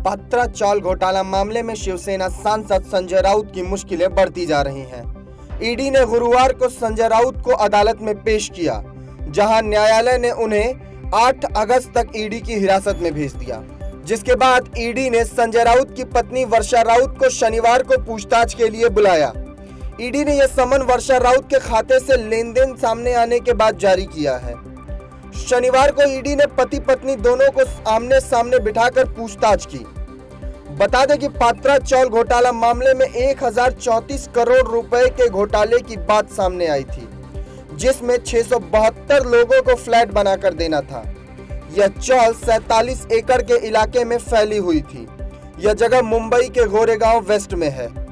पात्रा चाल घोटाला मामले में शिवसेना सांसद संजय राउत की मुश्किलें बढ़ती जा रही हैं। ईडी ने गुरुवार को संजय राउत को अदालत में पेश किया, जहां न्यायालय ने उन्हें 8 अगस्त तक ईडी की हिरासत में भेज दिया, जिसके बाद ईडी ने संजय राउत की पत्नी वर्षा राउत को शनिवार को पूछताछ के लिए बुलाया। ईडी ने यह समन वर्षा राउत के खाते से लेनदेन सामने आने के बाद जारी किया है। शनिवार को ईडी ने पति पत्नी दोनों को आमने सामने बिठाकर पूछताछ की। बता दें कि पात्रा चाल घोटाला मामले में 1034 करोड़ रुपए के घोटाले की बात सामने आई थी, जिसमें 672 लोगों को फ्लैट बनाकर देना था। यह चाल 47 एकड़ के इलाके में फैली हुई थी। यह जगह मुंबई के गोरेगांव वेस्ट में है।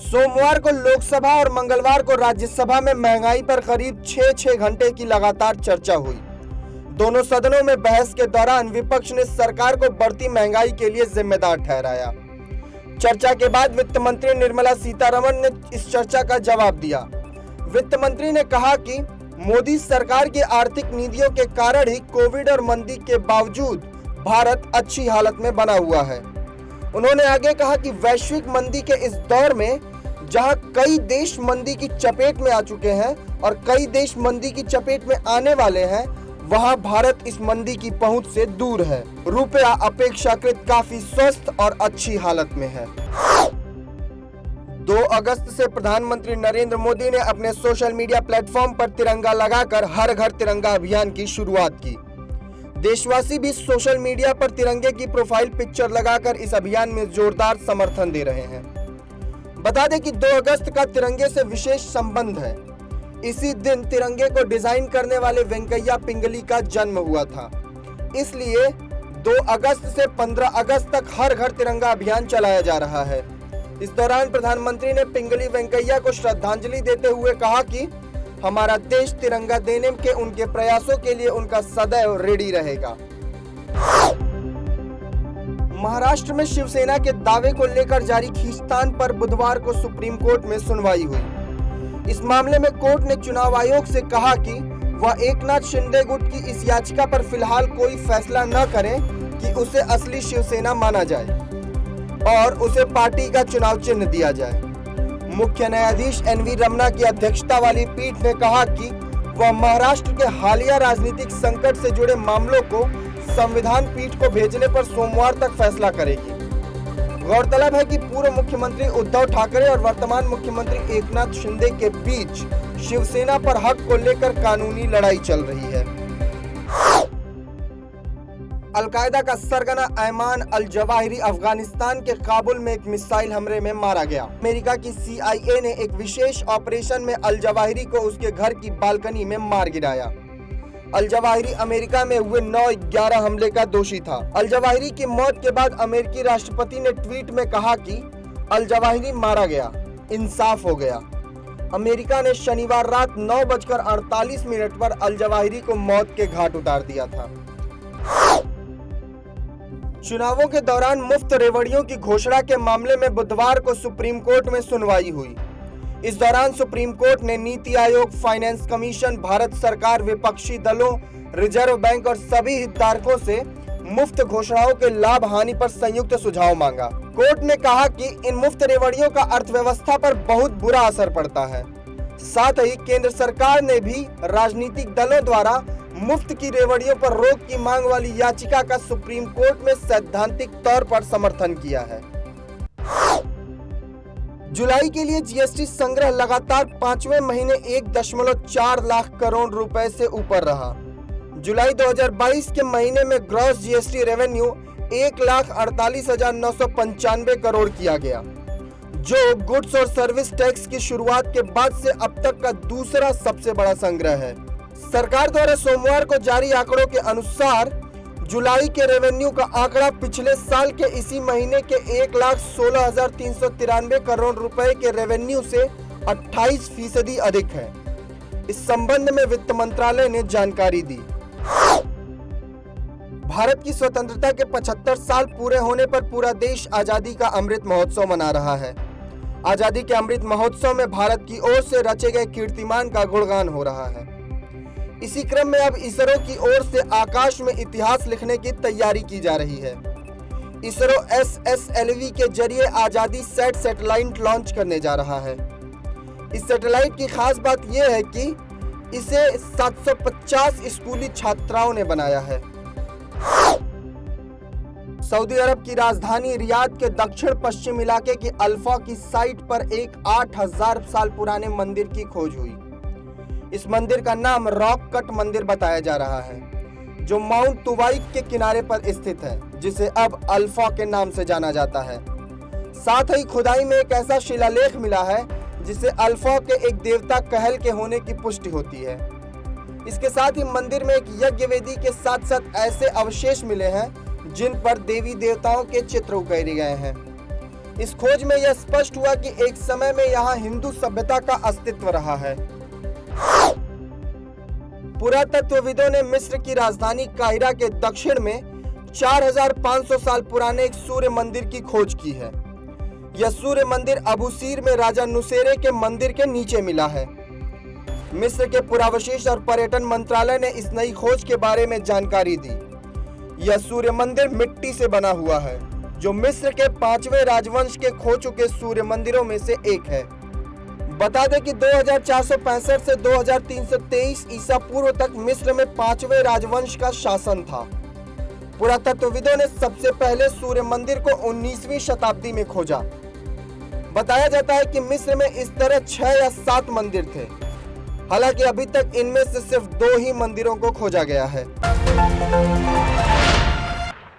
सोमवार को लोकसभा और मंगलवार को राज्यसभा में महंगाई पर करीब 6 घंटे की लगातार चर्चा हुई। दोनों सदनों में बहस के दौरान विपक्ष ने सरकार को बढ़ती महंगाई के लिए जिम्मेदार ठहराया। चर्चा के बाद वित्त मंत्री निर्मला सीतारमण ने इस चर्चा का जवाब दिया। वित्त मंत्री ने कहा कि मोदी सरकार की आर्थिक नीतियों के कारण ही कोविड और मंदी के बावजूद भारत अच्छी हालत में बना हुआ है। उन्होंने आगे कहा कि वैश्विक मंदी के इस दौर में जहां कई देश मंदी की चपेट में आ चुके हैं और कई देश मंदी की चपेट में आने वाले हैं, वहां भारत इस मंदी की पहुंच से दूर है। रुपया अपेक्षाकृत काफी स्वस्थ और अच्छी हालत में है। 2 अगस्त से प्रधानमंत्री नरेंद्र मोदी ने अपने सोशल मीडिया प्लेटफॉर्म पर तिरंगा लगाकर हर घर तिरंगा अभियान की शुरुआत की। देशवासी भी सोशल मीडिया पर तिरंगे की प्रोफाइल पिक्चर लगाकर इस अभियान में जोरदार समर्थन दे रहे हैं। बता दें कि 2 अगस्त का तिरंगे से विशेष संबंध है। इसी दिन तिरंगे को डिजाइन करने वाले वेंकैया पिंगली का जन्म हुआ था। इसलिए 2 अगस्त से 15 अगस्त तक हर घर तिरंगा अभियान चलाया जा रहा है। इस दौरान प्रधानमंत्री ने पिंगली वेंकैया को श्रद्धांजलि देते हुए कहा कि हमारा देश तिरंगा देने के उनके प्रयासों के लिए उनका सदैव रेडी रहेगा। महाराष्ट्र में शिवसेना के दावे को लेकर जारी खींचतान पर बुधवार को सुप्रीम कोर्ट में सुनवाई हुई। इस मामले में कोर्ट ने चुनाव आयोग से कहा कि वह एकनाथ शिंदे गुट की इस याचिका पर फिलहाल कोई फैसला न करे कि उसे असली शिवसेना माना जाए और उसे पार्टी का चुनाव चिन्ह दिया जाए। मुख्य न्यायाधीश NV रमना की अध्यक्षता वाली पीठ ने कहा कि वह महाराष्ट्र के हालिया राजनीतिक संकट से जुड़े मामलों को संविधान पीठ को भेजने पर सोमवार तक फैसला करेगी। गौरतलब है कि पूर्व मुख्यमंत्री उद्धव ठाकरे और वर्तमान मुख्यमंत्री एकनाथ शिंदे के बीच शिवसेना पर हक को लेकर कानूनी लड़ाई चल रही है। अलकायदा का सरगना अयमान अल जवाहिरी अफगानिस्तान के काबुल में एक मिसाइल हमले में मारा गया। अमेरिका की CIA ने एक विशेष ऑपरेशन में अल जवाहिरी को उसके घर की बालकनी में मार गिराया। अल जवाहिरी अमेरिका में हुए 9/11 हमले का दोषी था। अल जवाहिरी की मौत के बाद अमेरिकी राष्ट्रपति ने ट्वीट में कहा कि अल जवाहिरी मारा गया, इंसाफ हो गया। अमेरिका ने शनिवार रात 9:48 पर अल जवाहिरी को मौत के घाट उतार दिया था। चुनावों के दौरान मुफ्त रेवड़ियों की घोषणा के मामले में बुधवार को सुप्रीम कोर्ट में सुनवाई हुई। इस दौरान सुप्रीम कोर्ट ने नीति आयोग, फाइनेंस कमीशन, भारत सरकार, विपक्षी दलों, रिजर्व बैंक और सभी हितधारकों से मुफ्त घोषणाओं के लाभ हानि पर संयुक्त सुझाव मांगा। कोर्ट ने कहा कि इन मुफ्त रेवड़ियों का अर्थव्यवस्था पर बहुत बुरा असर पड़ता है। साथ ही केंद्र सरकार ने भी राजनीतिक दलों द्वारा मुफ्त की रेवड़ियों पर रोक की मांग वाली याचिका का सुप्रीम कोर्ट में सैद्धांतिक तौर पर समर्थन किया है। जुलाई के लिए जीएसटी संग्रह लगातार 5वें महीने 1.4 लाख करोड़ रुपए से ऊपर रहा। जुलाई 2022 के महीने में ग्रॉस जीएसटी रेवेन्यू 1,48,995 करोड़ किया गया, जो गुड्स और सर्विस टैक्स की शुरुआत के बाद से अब तक का दूसरा सबसे बड़ा संग्रह है। सरकार द्वारा सोमवार को जारी आंकड़ों के अनुसार जुलाई के रेवेन्यू का आंकड़ा पिछले साल के इसी महीने के 1,16,393 करोड़ रुपए के रेवेन्यू से 28% अधिक है। इस संबंध में वित्त मंत्रालय ने जानकारी दी। भारत की स्वतंत्रता के 75 साल पूरे होने पर पूरा देश आजादी का अमृत महोत्सव मना रहा है। आजादी के अमृत महोत्सव में भारत की ओर से रचे गए कीर्तिमान का गुणगान हो रहा है। इसी क्रम में अब इसरो की ओर से आकाश में इतिहास लिखने की तैयारी की जा रही है। इसरो SSLV के जरिए आजादी सेट सैटेलाइट लॉन्च करने जा रहा है। इस सैटेलाइट की खास बात यह है कि इसे 750 स्कूली छात्राओं ने बनाया है। सऊदी अरब की राजधानी रियाद के दक्षिण पश्चिम इलाके की अल्फा की साइट पर एक 8000 साल पुराने मंदिर की खोज हुई। इस मंदिर का नाम रॉक कट मंदिर बताया जा रहा है, जो माउंट तुवाइक के किनारे पर स्थित है, जिसे अब अल्फा के नाम से जाना जाता है। साथ ही खुदाई में एक ऐसा शिलालेख मिला है जिसे अल्फा के एक देवता कहल के होने की पुष्टि होती है। इसके साथ ही मंदिर में एक यज्ञ वेदी के साथ साथ ऐसे अवशेष मिले हैं जिन पर देवी देवताओं के चित्र उकेरे गए हैं। इस खोज में यह स्पष्ट हुआ कि एक समय में यहाँ हिंदू सभ्यता का अस्तित्व रहा है। पुरातत्वविदों ने मिस्र की राजधानी काहिरा के दक्षिण में 4500 साल पुराने एक सूर्य मंदिर की खोज की है। यह सूर्य मंदिर अबू सीर में राजा नुसेरे के मंदिर के नीचे मिला है। मिस्र के पुरावशिष्ट और पर्यटन मंत्रालय ने इस नई खोज के बारे में जानकारी दी। यह सूर्य मंदिर मिट्टी से बना हुआ है, जो मिस्र के 5वें राजवंश के खो चुके सूर्य मंदिरों में से एक है। बता दें कि 2465 से 2323 ईसा पूर्व तक मिस्र में 5वें राजवंश का शासन था। पुरातत्वविदों ने सबसे पहले सूर्य मंदिर को 19वीं शताब्दी में खोजा। बताया जाता है कि मिस्र में इस तरह 6 या 7 मंदिर थे। हालांकि अभी तक इनमें से सिर्फ 2 ही मंदिरों को खोजा गया है।